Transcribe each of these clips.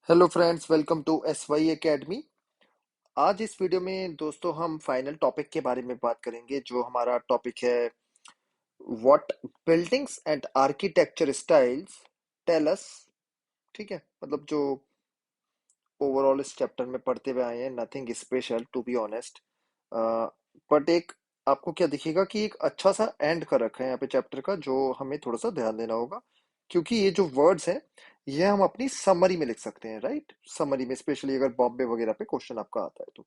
Hello friends, welcome to S Y academy. आज इस video में दोस्तों हम फाइनल टॉपिक के बारे में बात करेंगे। जो हमारा टॉपिक है, what buildings and architecture styles tell us. ठीक है, मतलब जो ओवरऑल इस चैप्टर में पढ़ते हुए आए हैं, nothing special to be honest. But एक आपको क्या दिखेगा कि एक अच्छा सा एंड कर रखा है यहाँ पे चैप्टर का, जो हमें थोड़ा सा ध्यान देना होगा। क्योंकि ये जो वर्ड्स हैं, ये हम अपनी समरी में लिख सकते हैं, राइट। समरी में स्पेशली अगर बॉम्बे वगैरह पे क्वेश्चन आपका आता है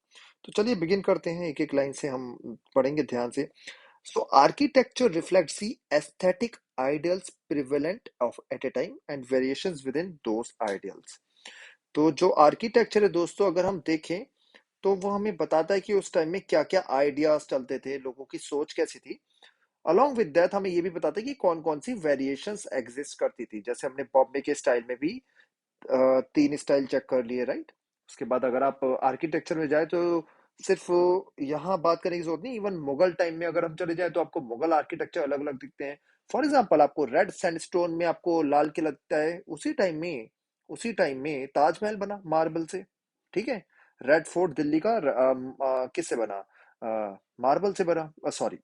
तो चलिए बिगिन करते हैं। एक एक लाइन से हम पढ़ेंगे ध्यान से। So architecture reflects the aesthetic ideals prevalent of at a time and variations within those ideals। तो जो आर्किटेक्चर है दोस्तों, अगर हम देखें तो वो हमें बताता है कि उस टाइम में क्या क्या आइडियाज चलते थे, लोगों की सोच कैसी थी। अलॉन्ग विद दैट हमें ये भी बताता है कि कौन कौन सी वेरिएशंस एग्जिस्ट करती थी। जैसे हमने बॉम्बे के स्टाइल में भी तीन स्टाइल चेक कर लिए, राइट। उसके बाद अगर आप आर्किटेक्चर में जाए तो सिर्फ यहाँ बात करने की जरूरत नहीं, इवन मुगल टाइम में अगर हम चले जाए तो आपको मुगल आर्किटेक्चर अलग अलग दिखते हैं। फॉर एग्जाम्पल, आपको रेड सैंडस्टोन में आपको लाल किला दिखता है, उसी टाइम में ताजमहल बना मार्बल से। ठीक है। रेड फोर्ट दिल्ली का किससे बना? मार्बल से बना, सॉरी।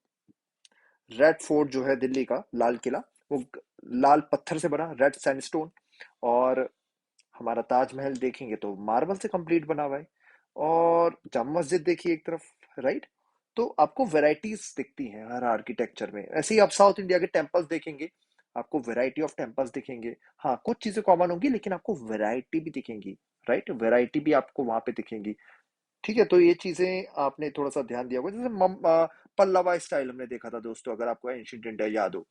रेड फोर्ट जो है दिल्ली का लाल किला, वो लाल पत्थर से बना, रेड सैंडस्टोन। और हमारा ताजमहल देखेंगे तो मार्बल से कंप्लीट बना हुआ है। और जामा मस्जिद देखिए एक तरफ, राइट। तो आपको वैरायटीज दिखती हैं हर आर्किटेक्चर में। ऐसे ही आप साउथ इंडिया के टेम्पल्स देखेंगे, आपको वैरायटी ऑफ टेम्पल्स दिखेंगे। हाँ, कुछ चीजें कॉमन होंगी लेकिन आपको वैरायटी भी दिखेंगी, राइट। वैरायटी भी आपको वहां पे दिखेंगी। ठीक है, तो ये चीजें आपने थोड़ा सा ध्यान दिया होगा। जैसे पल्लवा स्टाइल हमने देखा था दोस्तों, अगर आपको एंशिएंट इंडिया याद हो।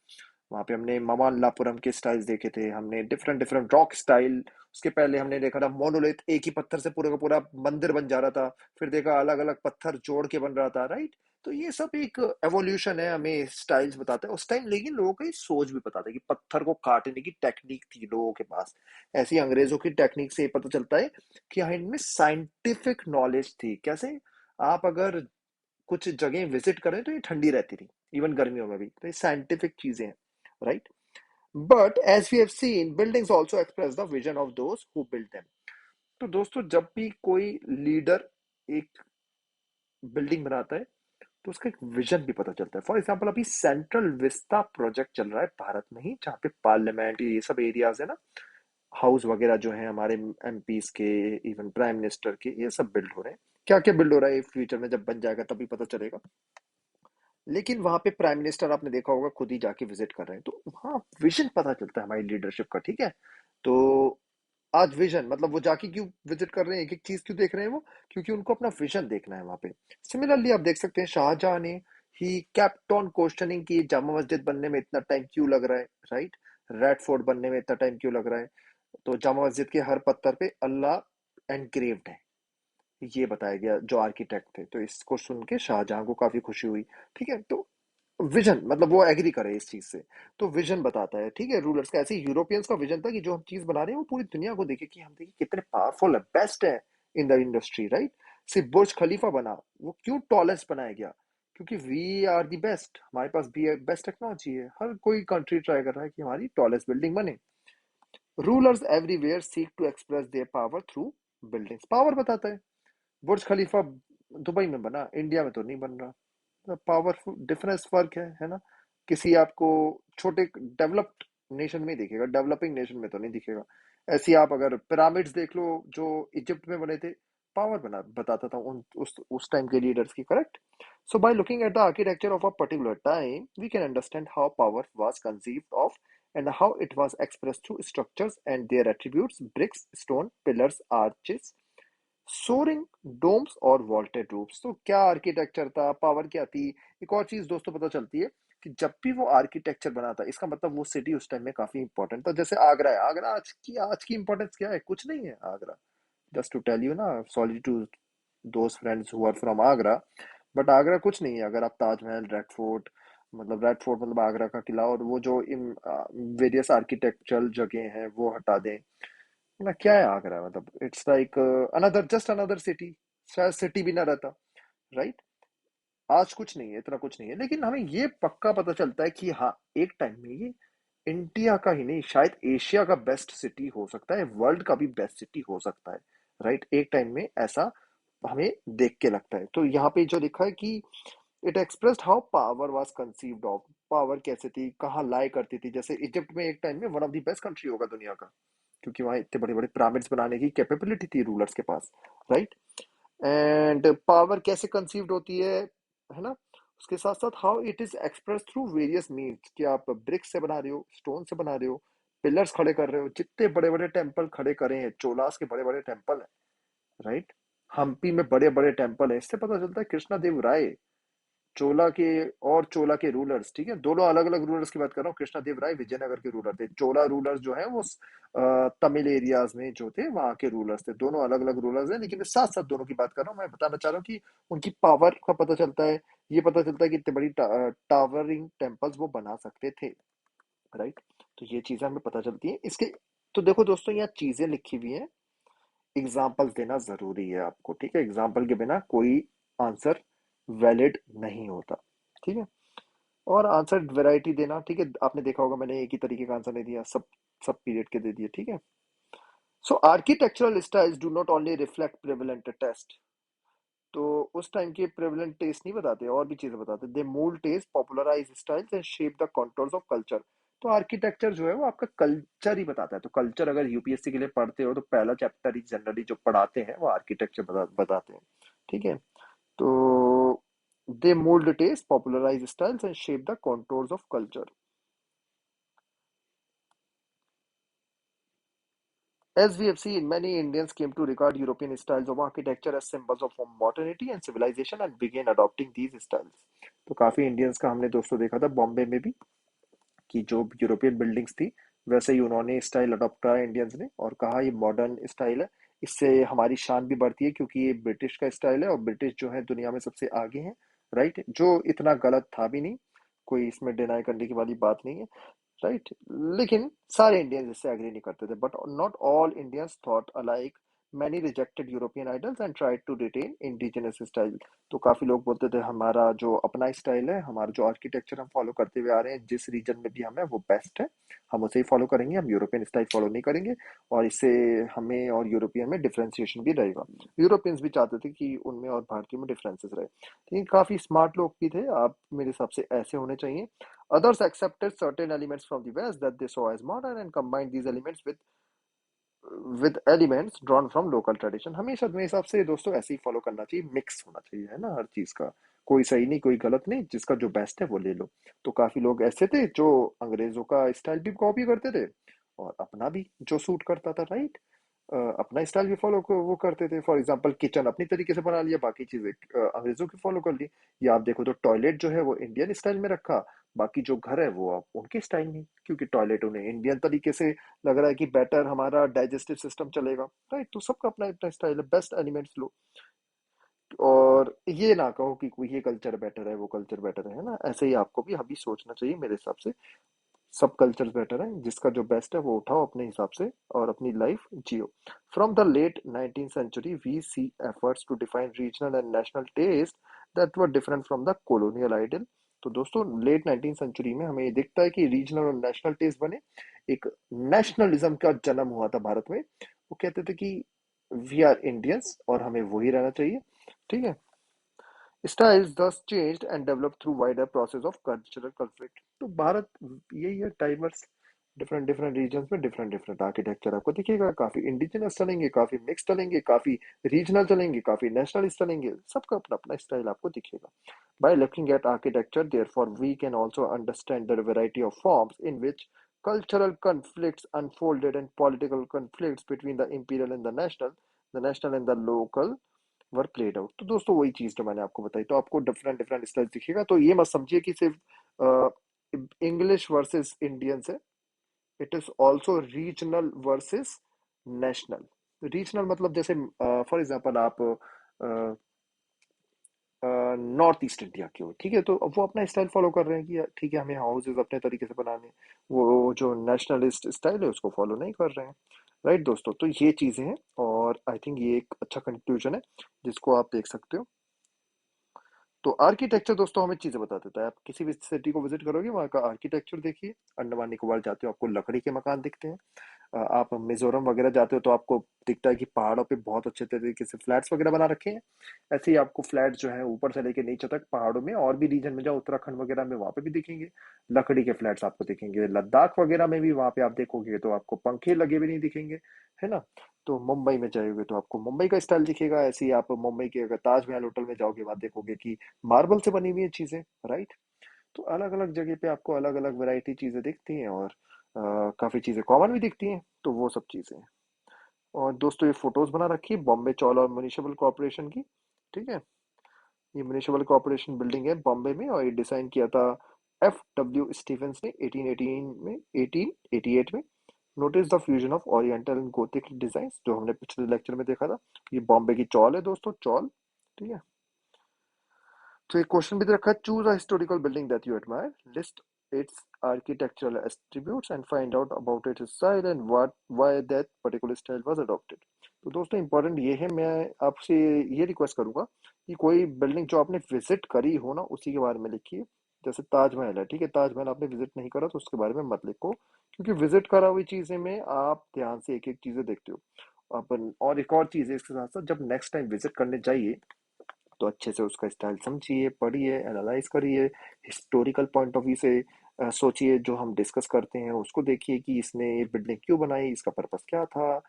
वहां पे हमने ममल्लापुरम के स्टाइल्स देखे थे, हमने डिफरेंट डिफरेंट रॉक स्टाइल। उसके पहले हमने देखा था मोनोलिथ, एक ही पत्थर से पूरा का पूरा मंदिर बन जा रहा था। फिर देखा अलग अलग पत्थर जोड़ के बन रहा था, राइट। तो ये सब एक एवोल्यूशन है, हमें स्टाइल्स बताता है उस टाइम। लेकिन लोगों की सोच भी बताता है कि पत्थर को काटने की टेक्निक थी लोगों के पास। ऐसी अंग्रेजों की टेक्निक से ये पता चलता है कि हाँ, इनमें साइंटिफिक नॉलेज थी। कैसे? आप अगर कुछ जगह विजिट करें तो ये ठंडी रहती थी, इवन गर्मियों में भी। तो ये साइंटिफिक चीजें हैं, right. But as we have seen, buildings also express the vision of those who build them. तो दोस्तों, जब भी कोई लीडर एक बिल्डिंग बनाता है तो उसका एक विजन भी पता चलता है। फॉर एग्जाम्पल, अभी सेंट्रल विस्ता प्रोजेक्ट चल रहा है भारत में ही, जहाँ पे पार्लियामेंट, ये सब एरियाज है ना, हाउस वगैरह जो है हमारे एमपीज के, इवन प्राइम मिनिस्टर के, ये सब बिल्ड हो रहे हैं। क्या क्या बिल्ड हो रहा है फ्यूचर में जब बन जाएगा तभी पता चलेगा। लेकिन वहां पे प्राइम मिनिस्टर, आपने देखा होगा, खुद ही जाके विजिट कर रहे हैं, तो वहाँ विजन पता चलता है हमारी लीडरशिप का। ठीक है। तो आज विजन मतलब वो जाके क्यों विजिट कर रहे हैं, एक एक चीज क्यों देख रहे हैं वो? क्योंकि उनको अपना विजन देखना है वहां पे। सिमिलरली आप देख सकते हैं, शाहजहां ने ही केप्ट ऑन क्वेश्चनिंग की जामा मस्जिद बनने में इतना टाइम क्यों लग रहा है, राइट। रेड फोर्ट बनने में इतना टाइम क्यों लग रहा है? तो जामा मस्जिद के हर पत्थर पे अल्लाह एनग्रेव्ड है, ये बताया गया जो आर्किटेक्ट थे। तो इसको सुन के शाहजहां को काफी खुशी हुई। ठीक है। तो विजन मतलब वो एग्री करे इस चीज से, तो विजन बताता है। ठीक है, रूलर्स का। ऐसे यूरोपियंस का विजन था कि जो हम चीज बना रहे हैं वो पूरी दुनिया को देखे कि हम देखिए कितने पावरफुल है, बेस्ट है इन द इंडस्ट्री, राइट। सिर्फ बुर्ज खलीफा बना, वो क्यों टॉलेस्ट बनाया गया? क्योंकि वी आर दी बेस्ट, हमारे पास भी बेस्ट टेक्नोलॉजी है। हर कोई कंट्री ट्राई कर रहा है कि हमारी टॉलेस्ट बिल्डिंग बने। Rulers everywhere seek to express their power through buildings. Power बताता है। बुर्ज खलीफा दुबई में बना, इंडिया में तो नहीं बन रहा। पावरफुल डिफरेंस, फर्क है ना। किसी आपको छोटे डेवलप्ड नेशन में ही दिखेगा, डेवलपिंग नेशन में तो नहीं दिखेगा। ऐसे ही आप अगर पिरामिड्स देख लो जो इजिप्ट में बने थे, पावर बना बताता था उस टाइम के लीडर्स की, correct. So by looking at the architecture of a particular time we can understand how power was conceived of and how it was expressed through structures and their attributes: bricks, stone, pillars, arches, soaring domes और vaulted roofs. तो क्या architecture था, power क्या थी? एक और चीज दोस्तों पता चलती है कि जब भी वो आर्किटेक्चर बना था, इसका मतलब वो सिटी उस टाइम में काफी इंपॉर्टेंट था। जैसे आगरा है, आगरा आज की इंपॉर्टेंस क्या है? कुछ नहीं है Agra. Just to tell you ना, सॉरी टू दोस्त friends who are from Agra. But Agra कुछ नहीं है अगर आप ताजमहल, रेड फोर्ट मतलब आगरा का किला, और वो जो इन वेरियस आर्किटेक्चरल जगह हैं वो हटा दें ना, क्या है आगरा? मतलब it's like another, just another city. शायद सिटी भी ना रहता, राइट। आज कुछ नहीं है, इतना कुछ नहीं है। लेकिन हमें ये पक्का पता चलता है कि हाँ, एक टाइम में ये इंडिया का ही नहीं, शायद एशिया का बेस्ट सिटी हो सकता है, वर्ल्ड का भी बेस्ट सिटी हो सकता है। राइट, एक टाइम में ऐसा हमें देख के लगता है। तो यहाँ पे जो लिखा है कि it expressed how power was conceived of, power कैसे थी, कहाँ लाई करती थी। जैसे इजिप्ट में एक टाइम में one of the best country होगा दुनिया का, क्योंकि वहाँ इतने बड़े बड़े पिरामिड्स बनाने की कैपेबिलिटी थी रूलर्स के पास। राइट, एंड पावर कैसे कंसीव्ड होती है ना। उसके साथ साथ how it is express through various means, कि आप ब्रिक से बना रहे हो, स्टोन से बना रहे हो, पिलर्स खड़े कर रहे हो। जितने बड़े बड़े टेम्पल खड़े करे हैं, चोलास के बड़े बड़े टेम्पल है। राइट, हम्पी में बड़े बड़े टेम्पल है। इससे पता चलता है कृष्णा देव राय, चोला के और चोला के रूलर्स, ठीक है, दोनों अलग अलग रूलर्स की बात कर रहा हूँ। कृष्णदेव राय विजयनगर के रूलर थे। चोला रूलर्स जो है वो तमिल एरियाज में जो थे वहां के रूलर्स थे। दोनों अलग अलग रूलर्स हैं, लेकिन मैं साथ साथ दोनों की बात कर रहा हूँ। मैं बताना चाह रहा हूँ कि उनकी पावर का पता चलता है। ये पता चलता है कि इतने बड़ी टावरिंग टेम्पल्स वो बना सकते थे। राइट, तो ये चीजें हमें पता चलती है इसके। तो देखो दोस्तों, यहाँ चीजें लिखी हुई हैं, एग्जाम्पल्स देना जरूरी है आपको, ठीक है। एग्जाम्पल के बिना कोई आंसर वैलिड नहीं होता, ठीक है। और आंसर वैरायटी देना, ठीक है। आपने देखा होगा मैंने एक ही तरीके का आंसर नहीं दिया, सब सब पीरियड के दे दिए, ठीक है। So architectural styles do not only reflect prevalent taste. तो उस टाइम के प्रेवलेंट टेस्ट नहीं बताते, और भी चीजें बताते। They mould taste, popularise styles and shape the contours of culture. तो आर्किटेक्चर जो है वो आपका कल्चर ही बताता है। तो कल्चर अगर यूपीएससी के लिए पढ़ते हो तो पहला चैप्टर ही जनरली जो पढ़ाते हैं वो आर्किटेक्चर बताते हैं, ठीक है। तो they mould taste, popularise styles and shape the contours of culture. As we have seen, many Indians came to regard European styles of architecture as symbols of modernity and civilization and began adopting these styles. तो काफी Indians का हमने दोस्तों देखा था बॉम्बे में भी, कि जो यूरोपियन बिल्डिंग्स थी वैसे ही उन्होंने स्टाइल अडॉप्ट करा इंडियंस ने, और कहा ये मॉडर्न स्टाइल है। इससे हमारी शान भी बढ़ती है, क्योंकि ये ब्रिटिश का स्टाइल है और ब्रिटिश जो है दुनिया में सबसे आगे है। राइट, जो इतना गलत था भी नहीं, कोई इसमें डिनाई करने की वाली बात नहीं है। राइट, लेकिन सारे इंडियंस इससे एग्री नहीं करते थे। But not all Indians thought alike, many rejected European ideals and tried to retain indigenous style. तो काफी लोग बोलते थे हमारा जो अपना स्टाइल है, हमारा जो आर्किटेक्चर हम फॉलो करते हुए आ रहे हैं जिस रीजन में भी हमें, वो बेस्ट है, हम उसे ही फॉलो करेंगे, हम यूरोपियन स्टाइल फॉलो नहीं करेंगे। और इससे हमें और यूरोपियन में डिफरेंशिएशन भी रहेगा। यूरोपियंस भी चाहते थे कि उनमें और भारतीय में डिफरेंसेस रहे। लेकिन काफी स्मार्ट लोग भी थे, आप मेरे हिसाब से ऐसे होने चाहिए। Others accepted certain elements from the West that they saw as modern and combined these elements with elements drawn from local tradition। हमेशा मेरे हिसाब से दोस्तों ऐसे ही फॉलो करना चाहिए, मिक्स होना चाहिए, है ना, हर चीज का। कोई सही नहीं कोई गलत नहीं, जिसका जो बेस्ट है वो ले लो। तो काफी लोग ऐसे थे जो अंग्रेजों का स्टाइल भी कॉपी करते थे और अपना भी जो सूट करता था। राइट, अपना स्टाइल भी फॉलो वो करते थे। फॉर एग्जांपल किचन अपनी तरीके से बना लिया, बाकी चीजें अंग्रेजों की फॉलो कर ली। या आप देखो तो टॉयलेट जो है वो इंडियन स्टाइल में रखा, बाकी जो घर है वो आप उनके स्टाइल में, क्योंकि टॉयलेट उन्हें इंडियन तरीके से लग रहा है कि बेटर हमारा डाइजेस्टिव सिस्टम चलेगा। राइट, तो सबका अपना अपना स्टाइल है, बेस्ट एलिमेंट्स लो। और ये ना कहो कि कोई ये कल्चर बेटर है वो कल्चर बेटर है ना, ऐसे ही आपको भी अभी सोचना चाहिए मेरे हिसाब से। सब कल्चर्स बेटर हैं, जिसका जो बेस्ट है वो उठाओ अपने हिसाब से और अपनी लाइफ जियो। From the late 19th century we see efforts to define regional and national taste that were different from the colonial ideal. तो दोस्तों लेट 19th सेंचुरी में हमें ये दिखता है कि रीजनल और नेशनल टेस्ट बने। एक नेशनलिज्म का जन्म हुआ था भारत में। वो कहते थे कि वी आर इंडियंस और हमें वही रहना चाहिए, ठीक है। Styles thus changed and developed through wider process of cultural conflict। तो भारत यही है, डाइवर्स, डिफरेंट डिफरेंट रीजन्स में डिफरेंट डिफरेंट आर्किटेक्चर आपको दिखेगा। काफी इंडिजिनस चलेंगे, काफी मिक्स चलेंगे, काफी रीजनल चलेंगे, काफी नेशनल चलेंगे। सबका अपना अपना स्टाइल आपको दिखेगा। By looking at architecture, therefore, we can also understand the variety of forms in which cultural conflicts unfolded and political conflicts between the imperial and the national and the local were played out. तो दोस्तों वही चीज जो मैंने आपको बताई, तो आपको डिफरेंट डिफरेंट स्टाइल दिखेगा। तो ये मत समझिए कि सिर्फ इंग्लिश वर्सेस इंडियंस है। It is also regional versus national. Regional मतलब जैसे फॉर एग्जांपल आप नॉर्थ ईस्ट इंडिया के हो, ठीक है, तो अब वो अपना स्टाइल फॉलो कर रहे हैं कि ठीक है हमें हाउसेज अपने तरीके से बनाने हैं। वो जो नेशनलिस्ट स्टाइल है उसको फॉलो नहीं कर रहे हैं। राइट दोस्तों, तो ये चीजें हैं और आई थिंक ये एक अच्छा कंक्लूजन है जिसको आप देख सकते हो। तो आर्किटेक्चर दोस्तों हमें चीजें बता देता है। आप किसी भी सिटी को विजिट करोगे, वहाँ का आर्किटेक्चर देखिए। अंडमान निकोबार जाते हो, आपको लकड़ी के मकान दिखते हैं। आप मिजोरम वगैरह जाते हो तो आपको दिखता है कि पहाड़ों पे बहुत अच्छे तरीके से फ्लैट्स वगैरह बना रखे हैं। ऐसे ही आपको फ्लैट जो है ऊपर से लेके नीचे तक पहाड़ों में और भी रीजन में जाओ, उत्तराखंड वगैरह में, वहां पे भी दिखेंगे लकड़ी के फ्लैट्स आपको दिखेंगे। लद्दाख वगैरह में भी वहां पे आप देखोगे तो आपको पंखे लगे भी नहीं दिखेंगे, है ना। तो मुंबई में जाओगे तो आपको मुंबई का स्टाइल दिखेगा। ऐसे ही आप मुंबई के अगर ताजमहल होटल में जाओगे, वहां देखोगे कि मार्बल से बनी हुई है चीजें, राइट। तो अलग अलग जगह पे आपको अलग अलग वैरायटी चीजें दिखती हैं, और काफी चीजें कॉमन भी दिखती हैं, तो वो सब चीजें। और दोस्तों ये फोटोज बना रखी है बॉम्बे चौल और म्युनिसिपल कॉर्पोरेशन की, ठीक है। ये म्युनिसिपल कॉर्पोरेशन बिल्डिंग है बॉम्बे में, और ये डिजाइन किया था F.W. स्टीवेंस ने 1888 में। Notice the fusion of oriental and Gothic design, जो हमने पिछले लेक्चर में देखा था। ये बॉम्बे की चौल है दोस्तों, चौल, ठीक है। तो एक क्वेश्चन भी दे रखा है, choose a historical building that you admire, list it's architectural attributes and find out about it's style and what why that particular style was adopted. तो दोस्तों इंपॉर्टेंट ये है, मैं आपसे ये रिक्वेस्ट करूंगा कि कोई बिल्डिंग जो आपने विजिट करी हो ना, उसी के बारे में लिखिए। जैसे ताजमहल है, ठीक है, ताजमहल आपने विजिट नहीं करा तो उसके बारे में मत लिखो, क्योंकि विजिट करा हुई चीजें में आप ध्यान से एक एक चीजें देखते हो अपन। और एक और चीज है इसके साथ साथ, जब नेक्स्ट टाइम विजिट करने जाइए तो अच्छे से उसका स्टाइल समझिए, पढ़िए, एनालाइज करिए, हिस्टोरिकल पॉइंट ऑफ व्यू से सोचिए। जो हम डिस्कस करते हैं उसको देखिए कि इसने ये बिल्डिंग क्यों बनाई, इसका पर्पस क्या था।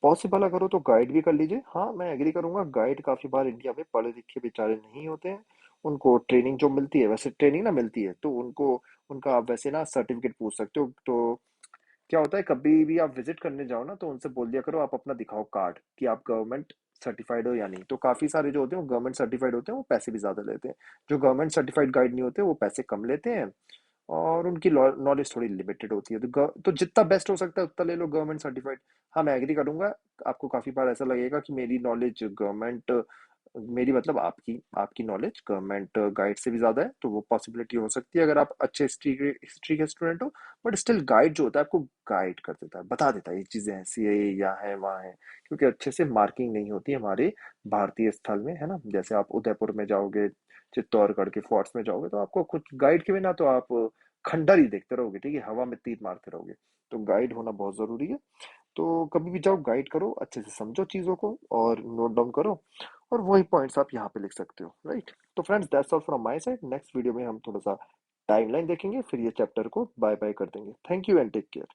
पॉसिबल अगर हो तो गाइड भी कर लीजिए। हाँ, मैं एग्री करूंगा, गाइड काफी बार इंडिया में पढ़े लिखे बेचारे नहीं होते हैं। उनको ट्रेनिंग जो मिलती है, वैसे ट्रेनिंग ना मिलती है तो उनको, उनका आप वैसे ना सर्टिफिकेट पूछ सकते हो। तो क्या होता है, कभी भी आप विजिट करने जाओ ना, तो उनसे बोल दिया करो आप अपना दिखाओ कार्ड कि आप गवर्नमेंट सर्टिफाइड हो या नहीं। तो काफी सारे जो होते हैं वो गवर्नमेंट सर्टिफाइड होते हैं, वो पैसे भी ज्यादा लेते हैं। जो गवर्नमेंट सर्टिफाइड गाइड नहीं होते वो पैसे कम लेते हैं, और उनकी नॉलेज थोड़ी लिमिटेड होती है। तो जितना बेस्ट हो सकता है उतना ले लो गवर्नमेंट सर्टिफाइड। हाँ, मैं एग्री करूंगा। आपको काफी बार ऐसा लगेगा कि मेरी नॉलेज गवर्नमेंट, मेरी मतलब आपकी आपकी नॉलेज गवर्नमेंट गाइड से भी ज्यादा है, तो वो पॉसिबिलिटी हो सकती है अगर आप अच्छे हिस्ट्री के स्टूडेंट हो। बट स्टिल गाइड जो होता है आपको गाइड कर देता है, बता देता है ये चीजें ऐसी है, ये यहाँ है वहाँ है, क्योंकि अच्छे से मार्किंग नहीं होती है हमारे भारतीय स्थल में, है ना। जैसे आप उदयपुर में जाओगे, चित्तौड़गढ़ के फोर्ट्स में जाओगे, तो आपको कुछ गाइड के बिना तो आप खंडर ही देखते रहोगे, ठीक है, हवा में तीर मारते रहोगे। तो गाइड होना बहुत जरूरी है। तो कभी भी जाओ गाइड करो, अच्छे से समझो चीजों को और नोट डाउन करो, और वही पॉइंट्स आप यहाँ पे लिख सकते हो, राइट। तो friends that's all from my side. Next video में हम थोड़ा सा टाइमलाइन देखेंगे, फिर ये चैप्टर को बाय बाय कर देंगे। Thank you and take care.